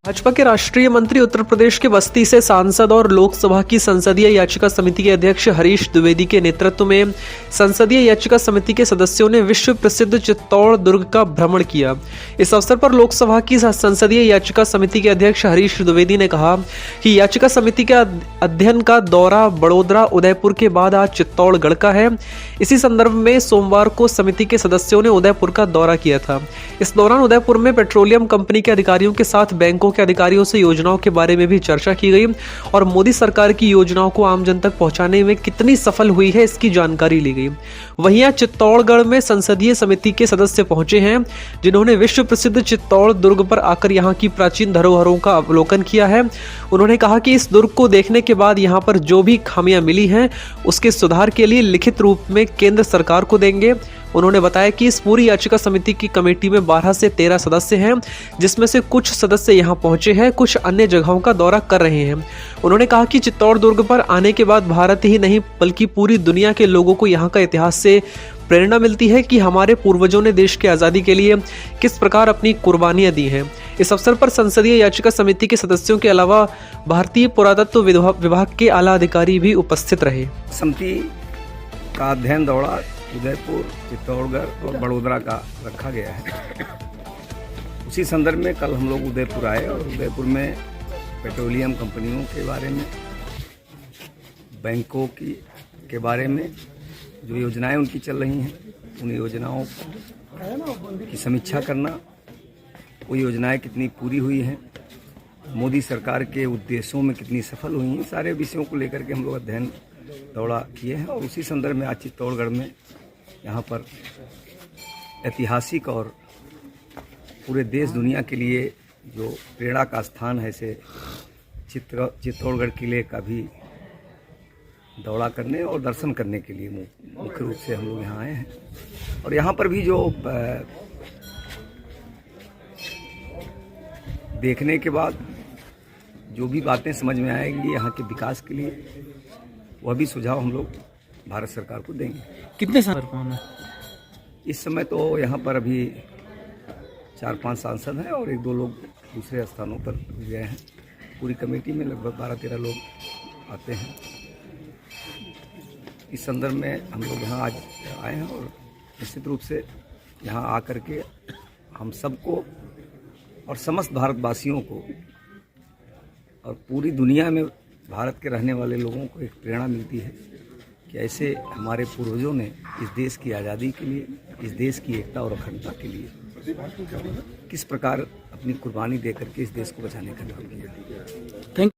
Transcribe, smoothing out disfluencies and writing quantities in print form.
भाजपा के राष्ट्रीय मंत्री उत्तर प्रदेश के बस्ती से सांसद और लोकसभा की संसदीय याचिका समिति के अध्यक्ष हरीश द्विवेदी के नेतृत्व में संसदीय याचिका समिति के सदस्यों ने विश्व प्रसिद्ध चित्तौड़ दुर्ग का भ्रमण किया। इस अवसर पर लोकसभा की संसदीय याचिका समिति के अध्यक्ष हरीश द्विवेदी ने कहा कि याचिका समिति के अध्ययन का दौरा बड़ोदरा उदयपुर के बाद आज चित्तौड़गढ़ का है। इसी संदर्भ में सोमवार को समिति के सदस्यों ने उदयपुर का दौरा किया था। इस दौरान उदयपुर में पेट्रोलियम कंपनी के अधिकारियों के साथ बैंकों के अधिकारियों से योजनाओं के बारे में भी चर्चा की गई और मोदी सरकार की योजनाओं को आम जन तक पहुंचाने में कितनी सफल हुई है इसकी जानकारी ली गई। वहीं आज चित्तौड़गढ़ में संसदीय समिति के सदस्य पहुंचे हैं, जिन्होंने विश्व प्रसिद्ध चित्तौड़ दुर्ग पर आकर यहां की प्राचीन धरोहरों का अवलोकन किया है। उन्होंने कहा कि इस दुर्ग को देखने के बाद यहां पर जो भी खामियां मिली हैं उसके सुधार के लिए लिखित रूप में केंद्र सरकार को देंगे। उन्होंने बताया कि इस पूरी याचिका समिति की कमेटी में 12 से 13 सदस्य हैं, जिसमें से कुछ सदस्य यहां पहुंचे हैं, कुछ अन्य जगहों का दौरा कर रहे हैं। उन्होंने कहा कि चित्तौड़ दुर्ग पर आने के बाद भारत ही नहीं बल्कि पूरी दुनिया के लोगों को यहां का इतिहास से प्रेरणा मिलती है कि हमारे पूर्वजों ने देश की आज़ादी के लिए किस प्रकार अपनी कुर्बानियां दी हैं। इस अवसर पर संसदीय याचिका समिति के सदस्यों के अलावा भारतीय पुरातत्व विभाग के आला अधिकारी भी उपस्थित रहे। समिति का अध्ययन दौरा उदयपुर, चित्तौड़गढ़ और बड़ोदरा का रखा गया है। उसी संदर्भ में कल हम लोग उदयपुर आए और उदयपुर में पेट्रोलियम कंपनियों के बारे में, बैंकों के बारे में जो योजनाएं उनकी चल रही हैं, उन योजनाओं की समीक्षा करना, वो योजनाएं कितनी पूरी हुई हैं, मोदी सरकार के उद्देश्यों में कितनी सफल हुई हैं, सारे विषयों को लेकर के हम लोग अध्ययन दौरा किए हैं। और उसी संदर्भ में आज चित्तौड़गढ़ में यहाँ पर ऐतिहासिक और पूरे देश दुनिया के लिए जो प्रेरणा का स्थान है, से चित्तौड़गढ़ किले का भी दौरा करने और दर्शन करने के लिए मुख्य रूप से हम लोग यहाँ आए हैं। और यहाँ पर भी जो देखने के बाद जो भी बातें समझ में आएंगी यहाँ के विकास के लिए, वह भी सुझाव हम लोग भारत सरकार को देंगे। कितने साल कौन है इस समय? तो यहाँ पर अभी 4-5 सांसद हैं और 1-2 लोग दूसरे स्थानों पर गए हैं। पूरी कमेटी में लगभग 12-13 लोग आते हैं। इस संदर्भ में हम लोग यहाँ आज आए हैं और निश्चित रूप से यहाँ आकर के हम सबको और समस्त भारतवासियों को और पूरी दुनिया में भारत के रहने वाले लोगों को एक प्रेरणा मिलती है कि ऐसे हमारे पूर्वजों ने इस देश की आज़ादी के लिए, इस देश की एकता और अखंडता के लिए किस प्रकार अपनी कुर्बानी दे करके इस देश को बचाने का काम किया। थैंक